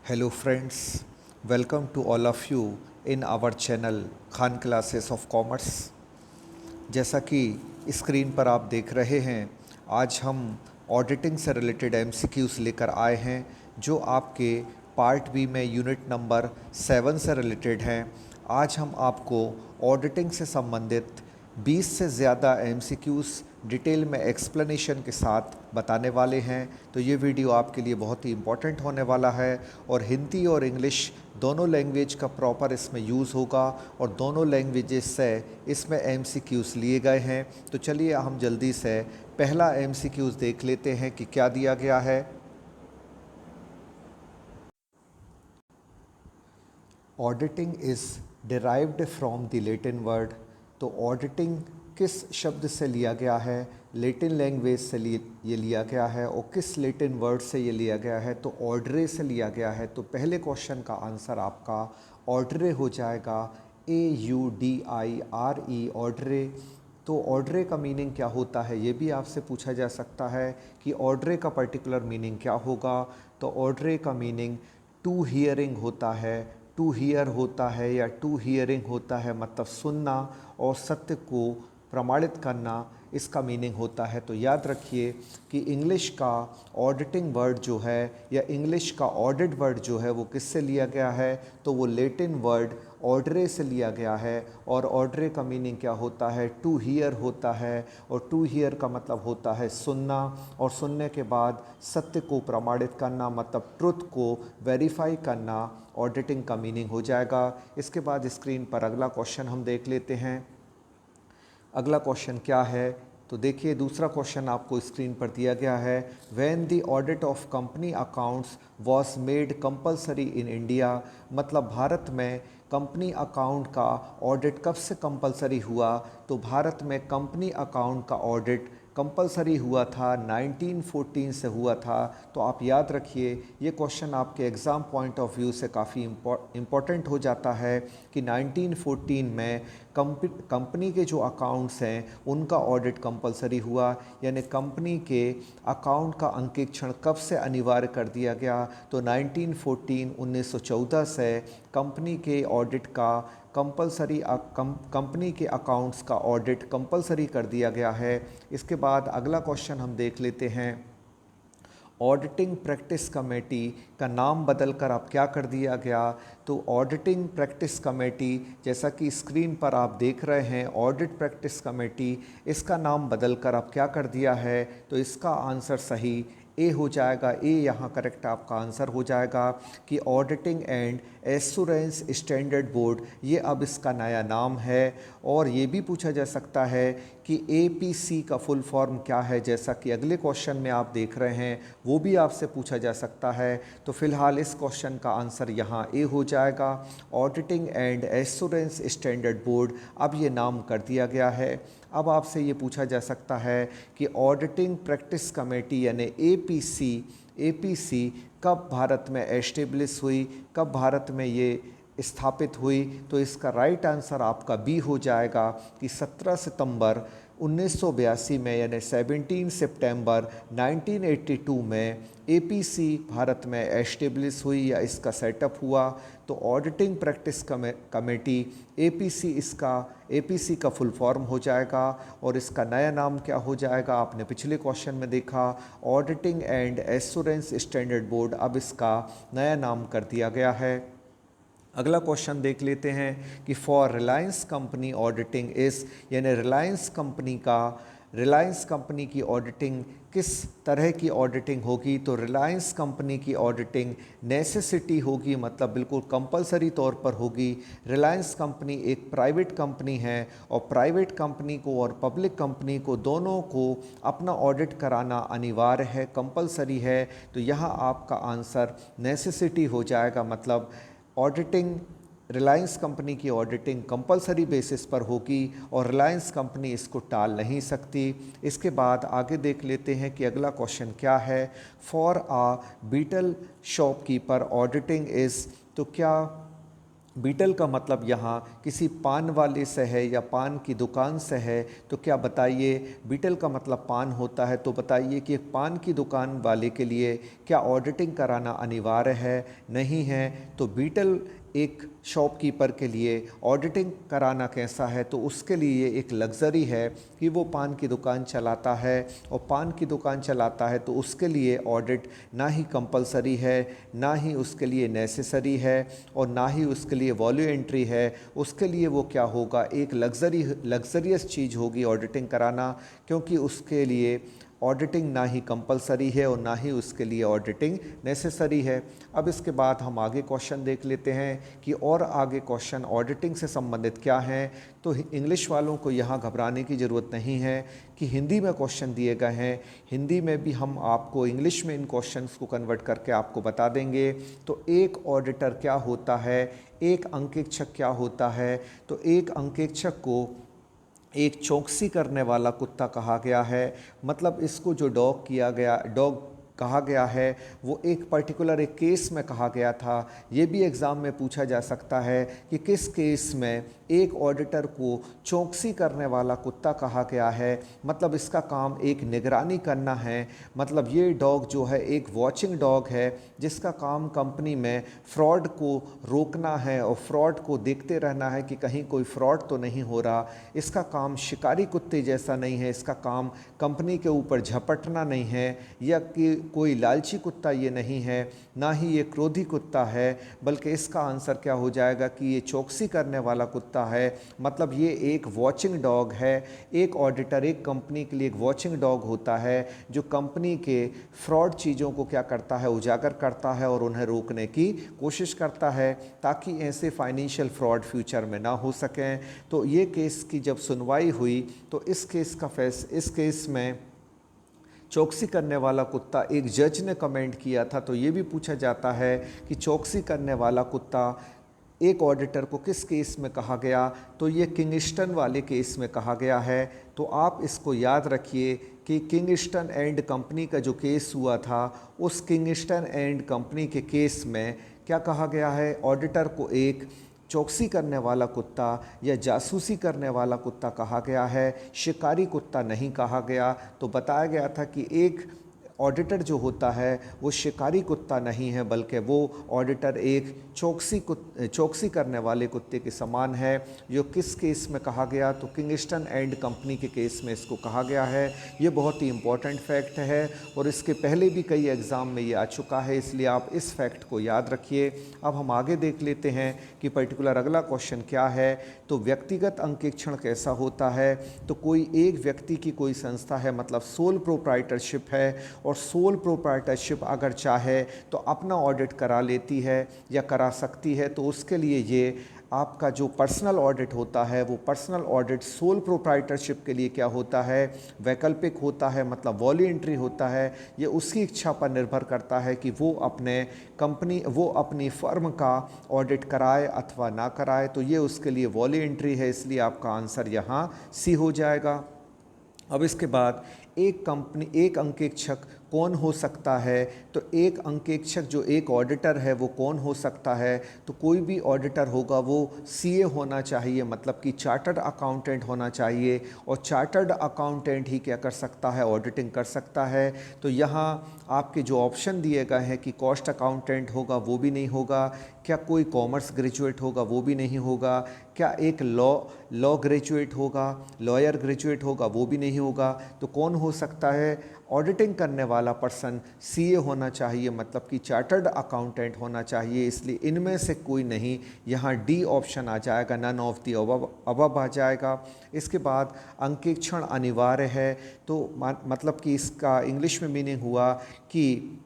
Hello friends, welcome to all of you in our channel Khan classes of commerce. जैसा कि screen पर आप देख रहे हैं, आज हम ऑडिटिंग से रिलेटेड एमसीक्यूज़ लेकर आए हैं जो आपके पार्ट बी में यूनिट नंबर 7 से रिलेटेड हैं। आज हम आपको ऑडिटिंग से संबंधित 20 से ज़्यादा एमसीक्यूज़ डिटेल में एक्सप्लेनेशन के साथ बताने वाले हैं। तो ये वीडियो आपके लिए बहुत ही इम्पॉर्टेंट होने वाला है और हिंदी और इंग्लिश दोनों लैंग्वेज का प्रॉपर इसमें यूज़ होगा और दोनों लैंग्वेजेस से इसमें एमसीक्यूज़ लिए गए हैं। तो चलिए हम जल्दी से पहला एमसीक्यूज़ देख लेते हैं कि क्या दिया गया है। Auditing is derived from the Latin word. तो ऑडिटिंग किस शब्द से लिया गया है? लैटिन लैंग्वेज से ये लिया गया है। और किस लैटिन वर्ड से ये लिया गया है? तो ऑर्डरे से लिया गया है। तो पहले क्वेश्चन का आंसर आपका ऑर्डरे हो जाएगा, AUDIRE, ऑर्डरे। तो ऑर्डरे का मीनिंग क्या होता है ये भी आपसे पूछा जा सकता है कि ऑर्डरे का पर्टिकुलर मीनिंग क्या होगा। तो ऑर्डरे का मीनिंग टू हियरिंग होता है, टू हियर होता है या टू हियरिंग होता है, मतलब सुनना और सत्य को प्रमाणित करना, इसका मीनिंग होता है। तो याद रखिए कि इंग्लिश का ऑडिटिंग वर्ड जो है या इंग्लिश का ऑडिट वर्ड जो है वो किससे लिया गया है? तो वो लैटिन वर्ड ऑर्डरे से लिया गया है। और ऑर्डरे का मीनिंग क्या होता है? टू हियर होता है। और टू हियर का मतलब होता है सुनना, और सुनने के बाद सत्य को प्रमाणित करना, मतलब ट्रुथ को वेरीफाई करना ऑडिटिंग का मीनिंग हो जाएगा। इसके बाद स्क्रीन पर अगला क्वेश्चन हम देख लेते हैं। अगला क्वेश्चन क्या है? तो देखिए दूसरा क्वेश्चन आपको स्क्रीन पर दिया गया है। When the audit of company accounts was made compulsory in India, मतलब भारत में कंपनी अकाउंट का ऑडिट कब से कंपलसरी हुआ? तो भारत में कंपनी अकाउंट का ऑडिट कंपलसरी हुआ था 1914 से हुआ था। तो आप याद रखिए ये क्वेश्चन आपके एग्ज़ाम पॉइंट ऑफ व्यू से काफ़ी इम्पॉर्टेंट हो जाता है कि 1914 में कंपनी के जो अकाउंट्स हैं उनका ऑडिट कंपलसरी हुआ, यानी कंपनी के अकाउंट का अंकेक्षण कब से अनिवार्य कर दिया गया? तो 1914 से कंपनी के ऑडिट का कंपलसरी कंपनी के अकाउंट्स का ऑडिट कंपलसरी कर दिया गया है। इसके बाद अगला क्वेश्चन हम देख लेते हैं। ऑडिटिंग प्रैक्टिस कमेटी का नाम बदलकर अब क्या कर दिया गया? तो ऑडिटिंग प्रैक्टिस कमेटी, जैसा कि स्क्रीन पर आप देख रहे हैं ऑडिट प्रैक्टिस कमेटी, इसका नाम बदलकर अब क्या कर दिया है? तो इसका आंसर सही ए हो जाएगा। ए यहाँ करेक्ट आपका आंसर हो जाएगा कि auditing and assurance standard board, ये अब इसका नया नाम है। और ये भी पूछा जा सकता है कि APC का फुल फॉर्म क्या है, जैसा कि अगले क्वेश्चन में आप देख रहे हैं वो भी आपसे पूछा जा सकता है। तो फिलहाल इस क्वेश्चन का आंसर यहाँ ए हो जाएगा। Auditing and assurance standard board अब ये नाम कर दिया गया है। अब आपसे ये पूछा जा सकता है कि ऑडिटिंग प्रैक्टिस कमेटी यानी APC कब भारत में एस्टेब्लिश हुई, कब भारत में ये स्थापित हुई? तो इसका राइट आंसर आपका बी हो जाएगा कि 17 सितंबर 1982 में, यानी 17 सितंबर 1982 में APC भारत में एस्टेब्लिश हुई या इसका सेटअप हुआ। तो ऑडिटिंग प्रैक्टिस कमेटी APC का फुल फॉर्म हो जाएगा और इसका नया नाम क्या हो जाएगा? आपने पिछले क्वेश्चन में देखा auditing and assurance standard board, अब इसका नया नाम कर दिया गया है। अगला क्वेश्चन देख लेते हैं कि फॉर रिलायंस कंपनी ऑडिटिंग इस, यानी रिलायंस कंपनी की ऑडिटिंग किस तरह की ऑडिटिंग होगी? तो रिलायंस कंपनी की ऑडिटिंग नेसेसिटी होगी, मतलब बिल्कुल कंपलसरी तौर पर होगी। रिलायंस कंपनी एक प्राइवेट कंपनी है और प्राइवेट कंपनी को और पब्लिक कंपनी को दोनों को अपना ऑडिट कराना अनिवार्य है, कंपलसरी है। तो यहाँ आपका आंसर नेसेसिटी हो जाएगा, मतलब ऑडिटिंग रिलायंस कंपनी की ऑडिटिंग कंपलसरी बेसिस पर होगी और रिलायंस कंपनी इसको टाल नहीं सकती। इसके बाद आगे देख लेते हैं कि अगला क्वेश्चन क्या है। For a beetle shopkeeper auditing is, तो क्या बीटल का मतलब यहाँ किसी पान वाले से है या पान की दुकान से है, तो क्या बताइए बीटल का मतलब पान होता है, तो बताइए कि एक पान की दुकान वाले के लिए क्या ऑडिटिंग कराना अनिवार्य है? नहीं है। तो बीटल एक शॉपकीपर के लिए ऑडिटिंग कराना कैसा है, तो उसके लिए एक लग्ज़री है कि वो पान की दुकान चलाता है, और पान की दुकान चलाता है तो उसके लिए ऑडिट ना ही कंपलसरी है, ना ही उसके लिए नेसेसरी है, और ना ही उसके लिए वॉल्यूंट्री है। उसके लिए वो क्या होगा, एक लग्जरियस चीज़ होगी ऑडिटिंग कराना, क्योंकि उसके लिए ऑडिटिंग ना ही कंपलसरी है और ना ही उसके लिए ऑडिटिंग नेसेसरी है। अब इसके बाद हम आगे क्वेश्चन देख लेते हैं कि और आगे क्वेश्चन ऑडिटिंग से संबंधित क्या हैं। तो इंग्लिश वालों को यहाँ घबराने की ज़रूरत नहीं है कि हिंदी में क्वेश्चन दिए गए हैं, हिंदी में भी हम आपको इंग्लिश में इन क्वेश्चंस को कन्वर्ट करके आपको बता देंगे। तो एक ऑडिटर क्या होता है, एक अंकेक्षक क्या होता है? तो एक अंकेक्षक को एक चौकसी करने वाला कुत्ता कहा गया है। मतलब इसको जो डॉग कहा गया है वो एक पर्टिकुलर एक केस में कहा गया था। ये भी एग्ज़ाम में पूछा जा सकता है कि किस केस में एक ऑडिटर को चौकसी करने वाला कुत्ता कहा गया है। मतलब इसका काम एक निगरानी करना है। मतलब ये डॉग जो है एक वॉचिंग डॉग है, जिसका काम कंपनी में फ्रॉड को रोकना है और फ्रॉड को देखते रहना है कि कहीं कोई फ्रॉड तो नहीं हो रहा। इसका काम शिकारी कुत्ते जैसा नहीं है, इसका काम कंपनी के ऊपर झपटना नहीं है, या कि कोई लालची कुत्ता ये नहीं है, ना ही ये क्रोधी कुत्ता है, बल्कि इसका आंसर क्या हो जाएगा कि ये चौकसी करने वाला कुत्ता है। मतलब ये एक वॉचिंग डॉग है। एक ऑडिटर एक कंपनी के लिए एक वॉचिंग डॉग होता है, जो कंपनी के फ्रॉड चीज़ों को क्या करता है, उजागर करता है और उन्हें रोकने की कोशिश करता है, ताकि ऐसे फाइनेंशियल फ्रॉड फ्यूचर में ना हो सकें। तो ये केस की जब सुनवाई हुई तो इस केस में चौकसी करने वाला कुत्ता एक जज ने कमेंट किया था। तो ये भी पूछा जाता है कि चौकसी करने वाला कुत्ता एक ऑडिटर को किस केस में कहा गया, तो ये किंगस्टन वाले केस में कहा गया है। तो आप इसको याद रखिए कि किंगस्टन एंड कंपनी का जो केस हुआ था, उस किंगस्टन एंड कंपनी के केस में क्या कहा गया है, ऑडिटर को एक चौकसी करने वाला कुत्ता या जासूसी करने वाला कुत्ता कहा गया है, शिकारी कुत्ता नहीं कहा गया। तो बताया गया था कि एक ऑडिटर जो होता है वो शिकारी कुत्ता नहीं है, बल्कि वो ऑडिटर एक चौकसी करने वाले कुत्ते के समान है। जो किस केस में कहा गया, तो किंगस्टन एंड कंपनी के केस में इसको कहा गया है। ये बहुत ही इम्पॉर्टेंट फैक्ट है और इसके पहले भी कई एग्ज़ाम में ये आ चुका है, इसलिए आप इस फैक्ट को याद रखिए। अब हम आगे देख लेते हैं कि पर्टिकुलर अगला क्वेश्चन क्या है। तो व्यक्तिगत अंकेक्षण कैसा होता है? तो कोई एक व्यक्ति की कोई संस्था है, मतलब सोल प्रोप्राइटरशिप है, और सोल प्रोप्राइटरशिप अगर चाहे तो अपना ऑडिट करा लेती है या करा सकती है। तो उसके लिए ये आपका जो पर्सनल ऑडिट होता है, वो पर्सनल ऑडिट सोल प्रोप्राइटरशिप के लिए क्या होता है, वैकल्पिक होता है, मतलब वॉलंटरी होता है। ये उसकी इच्छा पर निर्भर करता है कि वो अपनी फर्म का ऑडिट कराए अथवा ना कराए। तो ये उसके लिए वॉलंटरी है, इसलिए आपका आंसर यहाँ सी हो जाएगा। अब इसके बाद एक अंकेक्षक कौन हो सकता है? तो एक अंकेक्षक जो एक ऑडिटर है वो कौन हो सकता है? तो कोई भी ऑडिटर होगा वो सीए होना चाहिए, मतलब कि चार्टर्ड अकाउंटेंट होना चाहिए, और चार्टर्ड अकाउंटेंट ही क्या कर सकता है, ऑडिटिंग कर सकता है। तो यहाँ आपके जो ऑप्शन दिए गए हैं कि कॉस्ट अकाउंटेंट होगा, वो भी नहीं होगा। क्या कोई कॉमर्स ग्रेजुएट होगा, वो भी नहीं होगा। क्या एक लॉ ग्रेजुएट होगा, लॉयर ग्रेजुएट होगा, वो भी नहीं होगा। तो कौन हो सकता है? ऑडिटिंग करने वाला पर्सन सीए होना चाहिए, मतलब कि चार्टर्ड अकाउंटेंट होना चाहिए। इसलिए इनमें से कोई नहीं, यहाँ डी ऑप्शन आ जाएगा, नन ऑफ दी अबव आ जाएगा। इसके बाद अंकेक्षण अनिवार्य है, तो मतलब कि इसका इंग्लिश में मीनिंग हुआ कि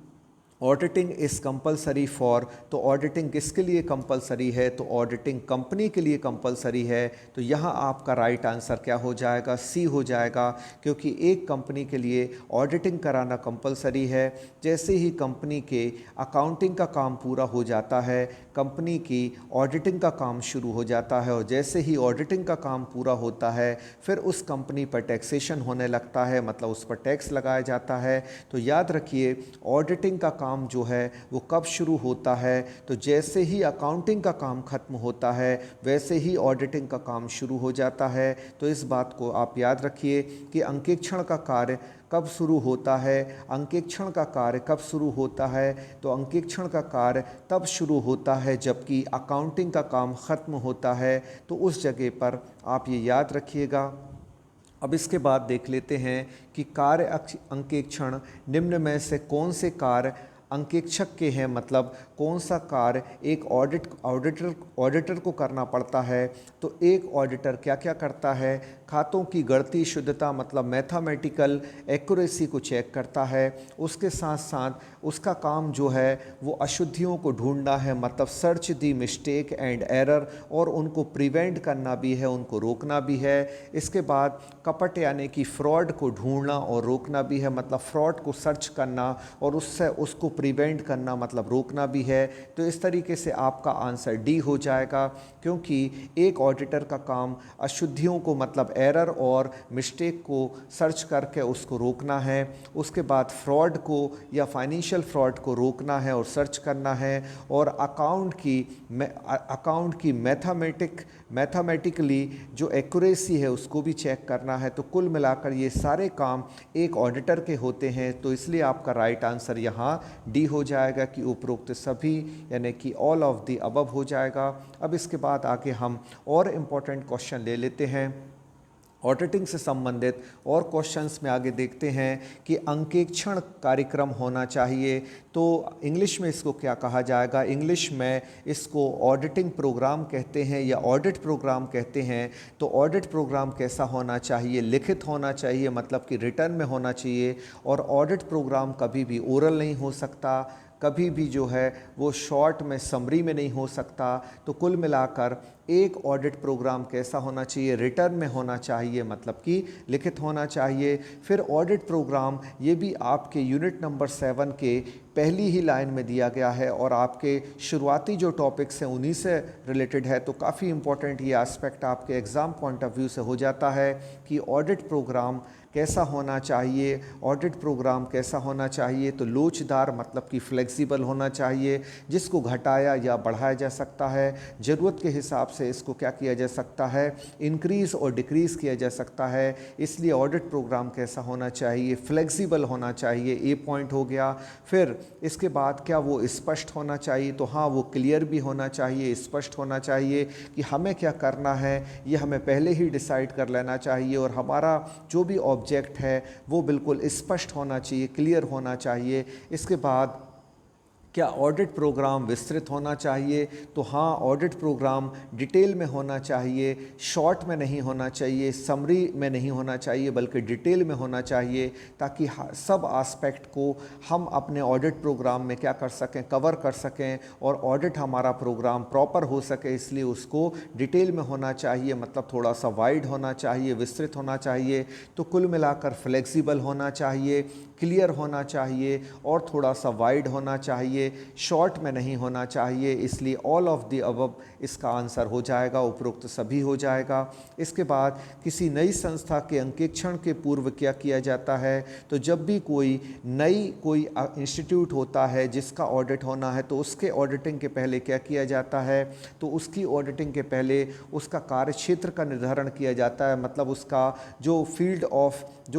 ऑडिटिंग इज़ कंपलसरी फॉर। तो ऑडिटिंग किसके लिए कंपलसरी है? तो ऑडिटिंग कंपनी के लिए कंपलसरी है। तो यहाँ आपका राइट आंसर क्या हो जाएगा? सी हो जाएगा, क्योंकि एक कंपनी के लिए ऑडिटिंग कराना कंपलसरी है। जैसे ही कंपनी के अकाउंटिंग का काम पूरा हो जाता है, कंपनी की ऑडिटिंग का काम शुरू हो जाता है, और जैसे ही ऑडिटिंग का काम पूरा होता है फिर उस कंपनी पर टैक्सेशन होने लगता है, मतलब उस पर टैक्स लगाया जाता है। तो याद रखिए, ऑडिटिंग का काम जो है वो कब शुरू होता है, तो जैसे ही अकाउंटिंग का काम ख़त्म होता है वैसे ही ऑडिटिंग का काम शुरू हो जाता है। तो इस बात को आप याद रखिए कि अंकेक्षण का कार्य कब शुरू होता है, अंकेक्षण का कार्य कब शुरू होता है, तो अंकेक्षण का कार्य तब शुरू होता है जबकि अकाउंटिंग का काम ख़त्म होता है। तो उस जगह पर आप ये याद रखिएगा। अब इसके बाद देख लेते हैं कि कार्य अंकेक्षण निम्न में से कौन से कार्य अंकेक्षक के हैं, मतलब कौन सा कार्य एक ऑडिटर को करना पड़ता है। तो एक ऑडिटर क्या क्या करता है, खातों की गणती शुद्धता मतलब मैथमेटिकल एक्यूरेसी को चेक करता है। उसके साथ साथ उसका काम जो है वो अशुद्धियों को ढूंढना है, मतलब search the mistake and error, और उनको प्रिवेंट करना भी है, उनको रोकना भी है। इसके बाद कपट यानी कि फ्रॉड को ढूंढना और रोकना भी है, मतलब फ्रॉड को सर्च करना और उससे उसको प्रिवेंट करना मतलब रोकना भी है। तो इस तरीके से आपका आंसर डी हो जाएगा, क्योंकि एक ऑडिटर का काम अशुद्धियों को मतलब एरर और मिस्टेक को सर्च करके उसको रोकना है। उसके बाद फ्रॉड को या फाइनेंशियल फ्रॉड को रोकना है और सर्च करना है, और अकाउंट की मैथमेटिकली जो एक्यूरेसी है उसको भी चेक करना है। तो कुल मिलाकर ये सारे काम एक ऑडिटर के होते हैं। तो इसलिए आपका राइट आंसर यहाँ डी हो जाएगा कि उपरोक्त सभी यानी कि ऑल ऑफ द अबव हो जाएगा। अब इसके बाद आगे हम और इम्पोर्टेंट क्वेश्चन ले लेते हैं ऑडिटिंग से संबंधित, और क्वेश्चंस में आगे देखते हैं कि अंकेक्षण कार्यक्रम होना चाहिए। तो इंग्लिश में इसको क्या कहा जाएगा, इंग्लिश में इसको ऑडिटिंग प्रोग्राम कहते हैं या ऑडिट प्रोग्राम कहते हैं। तो ऑडिट प्रोग्राम कैसा होना चाहिए, लिखित होना चाहिए मतलब कि रिटर्न में होना चाहिए, और ऑडिट प्रोग्राम कभी भी ओरल नहीं हो सकता, कभी भी जो है वो शॉर्ट में समरी में नहीं हो सकता। तो कुल मिलाकर एक ऑडिट प्रोग्राम कैसा होना चाहिए, रिटर्न में होना चाहिए मतलब कि लिखित होना चाहिए। फिर ऑडिट प्रोग्राम ये भी आपके यूनिट नंबर 7 के पहली ही लाइन में दिया गया है, और आपके शुरुआती जो टॉपिक्स हैं उन्हीं से रिलेटेड है। तो काफ़ी इंपॉर्टेंट ये एस्पेक्ट आपके एग्ज़ाम पॉइंट ऑफ व्यू से हो जाता है कि ऑडिट प्रोग्राम कैसा होना चाहिए। ऑडिट प्रोग्राम कैसा होना चाहिए, तो लोचदार मतलब कि फ्लेक्सिबल होना चाहिए, जिसको घटाया या बढ़ाया जा सकता है, ज़रूरत के हिसाब से इसको क्या किया जा सकता है, इंक्रीज़ और डिक्रीज़ किया जा सकता है। इसलिए ऑडिट प्रोग्राम कैसा होना चाहिए, फ्लेक्सिबल होना चाहिए, ए पॉइंट हो गया। फिर इसके बाद क्या वो स्पष्ट होना चाहिए, तो हाँ वो क्लियर भी होना चाहिए, स्पष्ट होना चाहिए कि हमें क्या करना है ये हमें पहले ही डिसाइड कर लेना चाहिए, और हमारा जो भी ऑब्जेक्ट है वो बिल्कुल स्पष्ट होना चाहिए, क्लियर होना चाहिए। इसके बाद क्या ऑडिट प्रोग्राम विस्तृत होना चाहिए, तो हाँ ऑडिट प्रोग्राम डिटेल में होना चाहिए, शॉर्ट में नहीं होना चाहिए, समरी में नहीं होना चाहिए, बल्कि डिटेल में होना चाहिए, ताकि सब एस्पेक्ट को हम अपने ऑडिट प्रोग्राम में क्या कर सकें, कवर कर सकें, और ऑडिट हमारा प्रोग्राम प्रॉपर हो सके। इसलिए उसको डिटेल में होना चाहिए, मतलब थोड़ा सा वाइड होना चाहिए, विस्तृत होना चाहिए। तो कुल मिलाकर फ्लेक्सिबल होना चाहिए, क्लियर होना चाहिए, और थोड़ा सा वाइड होना चाहिए, शॉर्ट में नहीं होना चाहिए। इसलिए ऑल ऑफ द अबव इसका आंसर हो जाएगा, उपरोक्त सभी हो जाएगा। इसके बाद किसी नई संस्था के अंकेक्षण के पूर्व क्या किया जाता है, तो जब भी कोई इंस्टीट्यूट होता है जिसका ऑडिट होना है, तो उसके ऑडिटिंग के पहले क्या किया जाता है, तो उसकी ऑडिटिंग के पहले उसका कार्य क्षेत्र का निर्धारण किया जाता है, मतलब उसका जो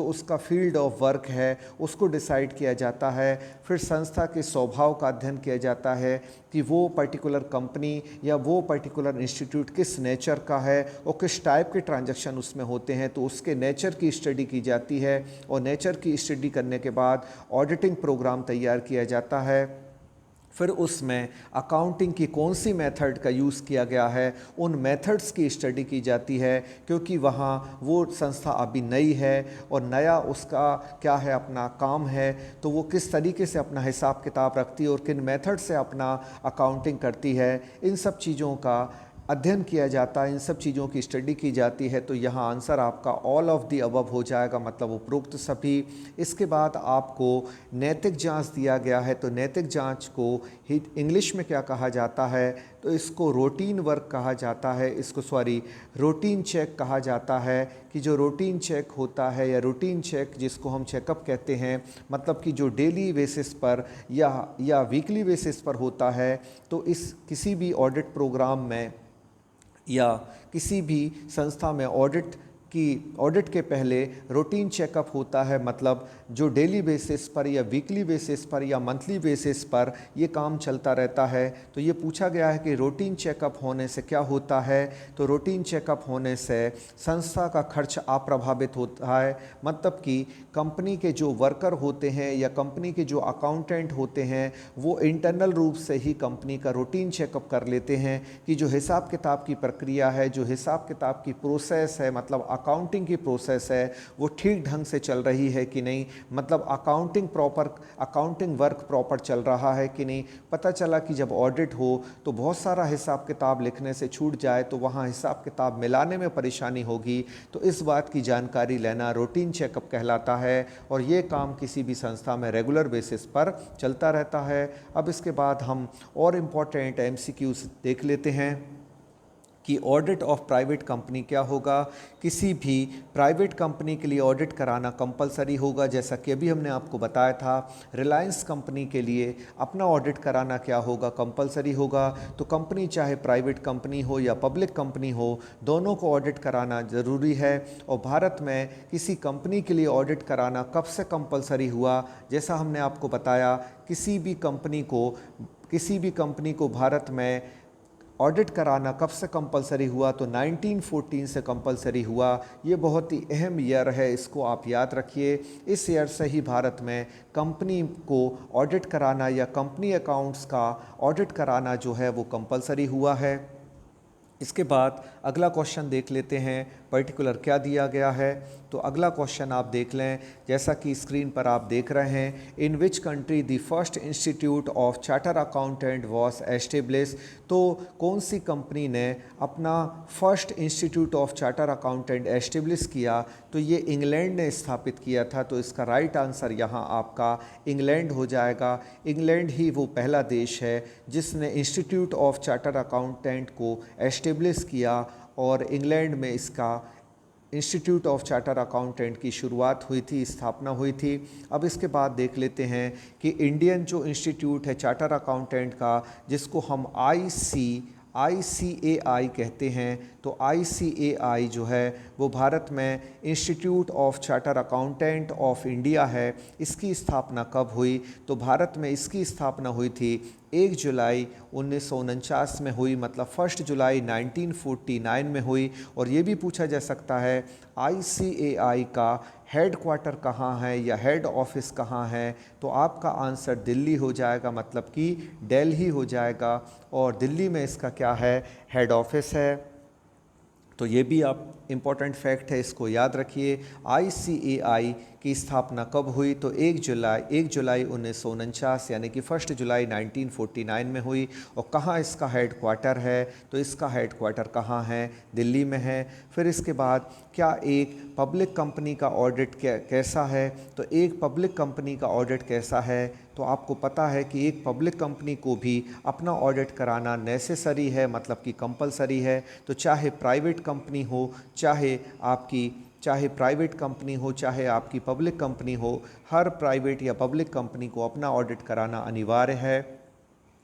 उसका फील्ड ऑफ वर्क है उसको डिसाइड किया जाता है। फिर संस्था के स्वभाव का अध्ययन किया जाता है कि वो पर्टिकुलर कंपनी या वो पर्टिकुलर इंस्टीट्यूट किस नेचर का है और किस टाइप के ट्रांजैक्शन उसमें होते हैं, तो उसके नेचर की स्टडी की जाती है, और नेचर की स्टडी करने के बाद ऑडिटिंग प्रोग्राम तैयार किया जाता है। फिर उसमें अकाउंटिंग की कौन सी मेथड का यूज़ किया गया है, उन मेथड्स की स्टडी की जाती है, क्योंकि वहाँ वो संस्था अभी नई है और नया उसका क्या है, अपना काम है, तो वो किस तरीके से अपना हिसाब किताब रखती है और किन मेथड से अपना अकाउंटिंग करती है, इन सब चीज़ों का अध्ययन किया जाता है, इन सब चीज़ों की स्टडी की जाती है। तो यहाँ आंसर आपका ऑल ऑफ द अबव हो जाएगा, मतलब उपरोक्त सभी। इसके बाद आपको नैतिक जांच दिया गया है, तो नैतिक जांच को इंग्लिश में क्या कहा जाता है, तो तो इसको रूटीन वर्क कहा जाता है, इसको रूटीन चेक कहा जाता है। कि जो रूटीन चेक होता है या रूटीन चेक जिसको हम चेकअप कहते हैं, मतलब कि जो डेली बेसिस पर या वीकली बेसिस पर होता है, तो इस किसी भी ऑडिट प्रोग्राम में या किसी भी संस्था में ऑडिट के पहले रूटीन चेकअप होता है। मतलब जो डेली बेसिस पर या वीकली बेसिस पर या मंथली बेसिस पर ये काम चलता रहता है। तो ये पूछा गया है कि रूटीन चेकअप होने से क्या होता है। तो रूटीन चेकअप होने से संस्था का खर्च अप्रभावित होता है। मतलब कि कंपनी के जो वर्कर होते हैं या कंपनी के जो अकाउंटेंट होते हैं, वो इंटरनल रूप से ही कंपनी का रूटीन चेकअप कर लेते हैं कि जो हिसाब किताब की प्रक्रिया है, जो हिसाब किताब की प्रोसेस है, मतलब अकाउंटिंग की प्रोसेस है, वो ठीक ढंग से चल रही है कि नहीं, मतलब अकाउंटिंग वर्क प्रॉपर चल रहा है कि नहीं। पता चला कि जब ऑडिट हो तो बहुत सारा हिसाब किताब लिखने से छूट जाए तो वहाँ हिसाब किताब मिलाने में परेशानी होगी। तो इस बात की जानकारी लेना रूटीन चेकअप कहलाता है और ये काम किसी भी संस्था में रेगुलर बेसिस पर चलता रहता है। अब इसके बाद हम और इम्पॉर्टेंट MCQs देख लेते हैं कि ऑडिट ऑफ प्राइवेट कंपनी क्या होगा। किसी भी प्राइवेट कंपनी के लिए ऑडिट कराना कंपलसरी होगा। जैसा कि अभी हमने आपको बताया था, रिलायंस कंपनी के लिए अपना ऑडिट कराना क्या होगा, कंपलसरी होगा। तो कंपनी चाहे प्राइवेट कंपनी हो या पब्लिक कंपनी हो, दोनों को ऑडिट कराना ज़रूरी है। और भारत में किसी कंपनी के लिए ऑडिट कराना कब से कंपलसरी हुआ, जैसा हमने आपको बताया, किसी भी कंपनी को भारत में ऑडिट कराना कब से कंपलसरी हुआ, तो 1914 से कंपलसरी हुआ। ये बहुत ही अहम ईयर है, इसको आप याद रखिए। इस ईयर से ही भारत में कंपनी को ऑडिट कराना या कंपनी अकाउंट्स का ऑडिट कराना जो है वो कंपलसरी हुआ है। इसके बाद अगला क्वेश्चन देख लेते हैं, पर्टिकुलर क्या दिया गया है। तो अगला क्वेश्चन आप देख लें, जैसा कि स्क्रीन पर आप देख रहे हैं, in which country the first institute of charter accountant was establish. तो कौन सी कंपनी ने अपना first institute of charter accountant establish किया, तो ये इंग्लैंड ने स्थापित किया था। तो इसका राइट आंसर यहाँ आपका इंग्लैंड हो जाएगा। इंग्लैंड ही वो पहला देश है जिसने इंस्टीट्यूट ऑफ चार्टर अकाउंटेंट को एस्टेब्लिश किया और इंग्लैंड में इसका इंस्टीट्यूट ऑफ चार्टर अकाउंटेंट की शुरुआत हुई थी, स्थापना हुई थी। अब इसके बाद देख लेते हैं कि इंडियन जो इंस्टीट्यूट है चार्टर अकाउंटेंट का, जिसको हम ICAI कहते हैं, तो ICAI जो है वो भारत में institute of charter accountant of India है। इसकी स्थापना कब हुई, तो भारत में इसकी स्थापना हुई थी 1 जुलाई 1949 में हुई, मतलब 1 जुलाई 1949 में हुई। और ये भी पूछा जा सकता है ICAI का हेड क्वार्टर कहाँ है या हेड ऑफिस कहाँ है, तो आपका आंसर दिल्ली हो जाएगा, मतलब कि दिल्ली हो जाएगा। और दिल्ली में इसका क्या है, हेड ऑफिस है। तो ये भी आप इम्पॉर्टेंट फैक्ट है, इसको याद रखिए। ICAI की स्थापना कब हुई, तो 1 जुलाई 1949 यानी कि 1 जुलाई 1949 में हुई। और कहाँ इसका हेड क्वार्टर है, तो इसका हेड क्वार्टर कहाँ है, दिल्ली में है। फिर इसके बाद क्या एक पब्लिक कंपनी का ऑडिट कैसा है, तो एक पब्लिक कंपनी का ऑडिट कैसा है, तो आपको पता है कि एक पब्लिक कंपनी को भी अपना ऑडिट कराना नेसेसरी है, मतलब कि कंपलसरी है। तो चाहे प्राइवेट कंपनी हो, चाहे प्राइवेट कंपनी हो, चाहे आपकी पब्लिक कंपनी हो, हर प्राइवेट या पब्लिक कंपनी को अपना ऑडिट कराना अनिवार्य है।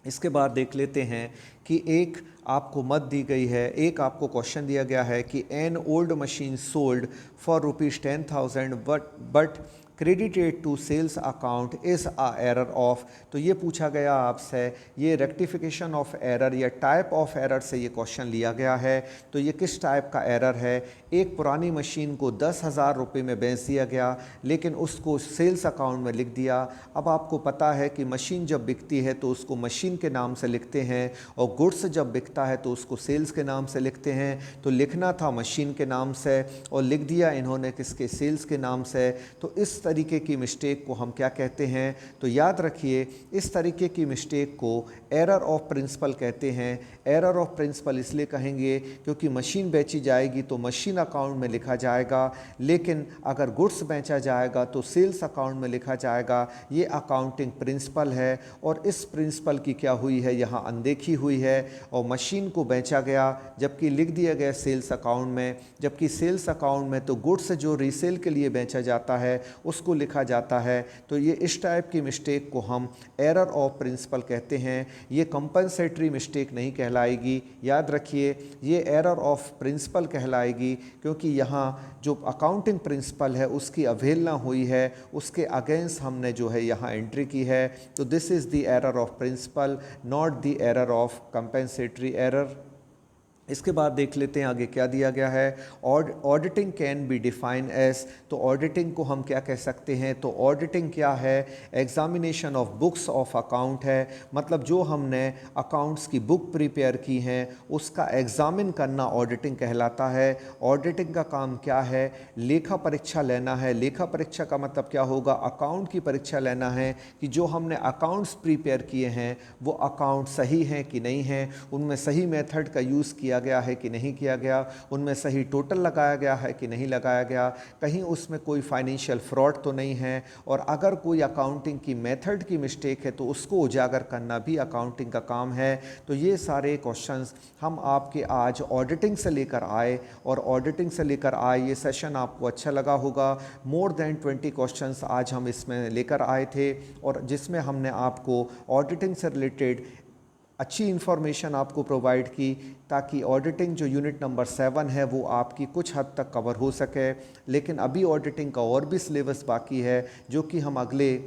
इसके बाद देख लेते हैं कि एक आपको मत दी गई है, एक आपको क्वेश्चन दिया गया है कि an old machine sold for ₹10,000 but credited to sales account is a error of. तो ये पूछा गया आपसे, ये रेक्टिफिकेशन ऑफ एरर या टाइप ऑफ एरर से ये क्वेश्चन लिया गया है। तो ये किस टाइप का एरर है, एक पुरानी मशीन को 10,000 रुपये में बेच दिया गया, लेकिन उसको सेल्स अकाउंट में लिख दिया। अब आपको पता है कि मशीन जब बिकती है तो उसको मशीन के नाम से लिखते हैं, और गुड्स जब बिकता है तो उसको सेल्स के नाम से लिखते हैं। तो लिखना था मशीन के नाम से और लिख दिया इन्होंने किसके, सेल्स के नाम से। तो इस तरीके की मिस्टेक को हम क्या कहते हैं? तो याद रखिए, इस तरीके की मिस्टेक को एरर ऑफ प्रिंसिपल कहते हैं। एरर ऑफ प्रिंसिपल इसलिए कहेंगे क्योंकि मशीन बेची जाएगी तो मशीन अकाउंट में लिखा जाएगा, लेकिन अगर गुड्स बेचा जाएगा तो सेल्स अकाउंट में लिखा जाएगा। ये अकाउंटिंग प्रिंसिपल है और इस प्रिंसिपल की क्या हुई है, यहाँ अनदेखी हुई है और मशीन को बेचा गया जबकि लिख दिया गया सेल्स अकाउंट में, जबकि सेल्स अकाउंट में तो गुड्स जो रीसेल के लिए बेचा जाता है उसको लिखा जाता है। तो ये इस टाइप की मिस्टेक को हम एरर ऑफ प्रिंसिपल कहते हैं। ये कंपनसेटरी मिस्टेक नहीं कहलाएगी, याद रखिए ये एरर ऑफ प्रिंसिपल कहलाएगी क्योंकि यहाँ जो अकाउंटिंग प्रिंसिपल है उसकी अवहेलना हुई है, उसके अगेंस्ट हमने जो है यहाँ एंट्री की है। तो this is the error of principle, not the error of compensatory error. इसके बाद देख लेते हैं आगे क्या दिया गया है। Auditing can be define as, तो ऑडिटिंग को हम क्या कह सकते हैं? तो ऑडिटिंग क्या है? Examination of books of account है, मतलब जो हमने अकाउंट्स की बुक प्रिपेयर की हैं उसका एग्जामिन करना ऑडिटिंग कहलाता है। ऑडिटिंग का काम क्या है? लेखा परीक्षा लेना है। लेखा परीक्षा का मतलब क्या होगा? अकाउंट की परीक्षा लेना है कि जो हमने अकाउंट्स प्रिपेयर किए हैं वो अकाउंट सही हैं कि नहीं हैं, उनमें सही मेथड का यूज़ किया गया है कि नहीं किया गया, उनमें सही टोटल लगाया गया है कि नहीं लगाया गया, कहीं उसमें कोई फाइनेंशियल फ्रॉड तो नहीं है, और अगर कोई अकाउंटिंग की मेथड की मिस्टेक है तो उसको उजागर करना भी अकाउंटिंग का काम है। तो ये सारे क्वेश्चंस हम आपके आज ऑडिटिंग से लेकर आए और ऑडिटिंग से लेकर आए ये सेशन आपको अच्छा लगा होगा। मोर देन 20 क्वेश्चंस आज हम इसमें लेकर आए थे और जिसमें हमने आपको ऑडिटिंग से रिलेटेड अच्छी इन्फॉर्मेशन आपको प्रोवाइड की ताकि ऑडिटिंग जो यूनिट नंबर 7 है वो आपकी कुछ हद तक कवर हो सके। लेकिन अभी ऑडिटिंग का और भी सिलेबस बाकी है जो कि हम अगले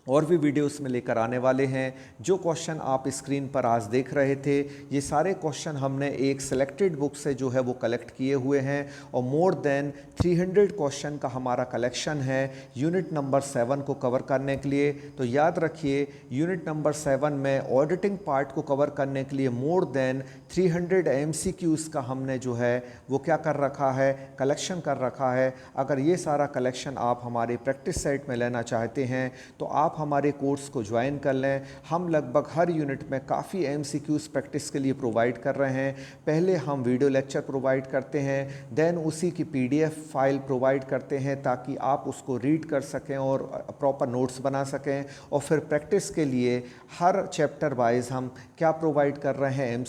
और भी वीडियोस में लेकर आने वाले हैं। जो क्वेश्चन आप स्क्रीन पर आज देख रहे थे ये सारे क्वेश्चन हमने एक सिलेक्टेड बुक से जो है वो कलेक्ट किए हुए हैं और मोर देन 300 क्वेश्चन का हमारा कलेक्शन है यूनिट नंबर 7 को कवर करने के लिए। तो याद रखिए यूनिट नंबर 7 में ऑडिटिंग पार्ट को कवर करने के लिए मोर देन 300 MCQs का हमने जो है वो क्या कर रखा है, कलेक्शन कर रखा है। अगर ये सारा कलेक्शन आप हमारे प्रैक्टिस सेट में लेना चाहते हैं तो आप हमारे कोर्स को ज्वाइन कर लें। हम लगभग हर यूनिट में काफ़ी MCQs प्रैक्टिस के लिए प्रोवाइड कर रहे हैं। पहले हम वीडियो लेक्चर प्रोवाइड करते हैं, देन उसी की PDF फाइल प्रोवाइड करते हैं ताकि आप उसको रीड कर सकें और प्रॉपर नोट्स बना सकें। और फिर प्रैक्टिस के लिए हर चैप्टर वाइज हम क्या प्रोवाइड कर रहे हैं,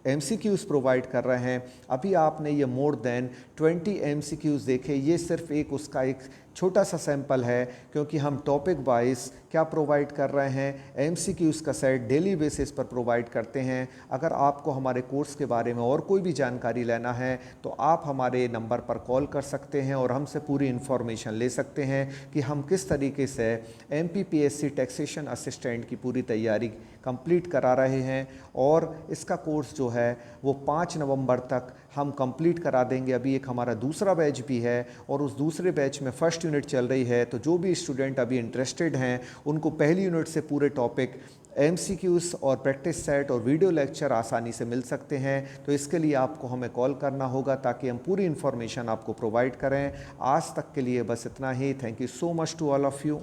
MCQs प्रोवाइड कर रहे हैं। अभी आपने ये मोर देन 20 MCQs देखे, ये सिर्फ एक उसका एक छोटा सा सैंपल है क्योंकि हम टॉपिक वाइज क्या प्रोवाइड कर रहे हैं, MCQs का सेट डेली बेसिस पर प्रोवाइड करते हैं। अगर आपको हमारे कोर्स के बारे में और कोई भी जानकारी लेना है तो आप हमारे नंबर पर कॉल कर सकते हैं और हमसे पूरी इन्फॉर्मेशन ले सकते हैं कि हम किस तरीके से MPPSC टैक्सेशन असिस्टेंट की पूरी तैयारी कंप्लीट करा रहे हैं। और इसका कोर्स जो है वो 5 नवंबर तक हम कंप्लीट करा देंगे। अभी एक हमारा दूसरा बैच भी है और उस दूसरे बैच में फर्स्ट यूनिट चल रही है। तो जो भी स्टूडेंट अभी इंटरेस्टेड हैं उनको पहली यूनिट से पूरे टॉपिक, MCQs और प्रैक्टिस सेट और वीडियो लेक्चर आसानी से मिल सकते हैं। तो इसके लिए आपको हमें कॉल करना होगा ताकि हम पूरी इन्फॉर्मेशन आपको प्रोवाइड करें। आज तक के लिए बस इतना ही। Thank you so much to all of you.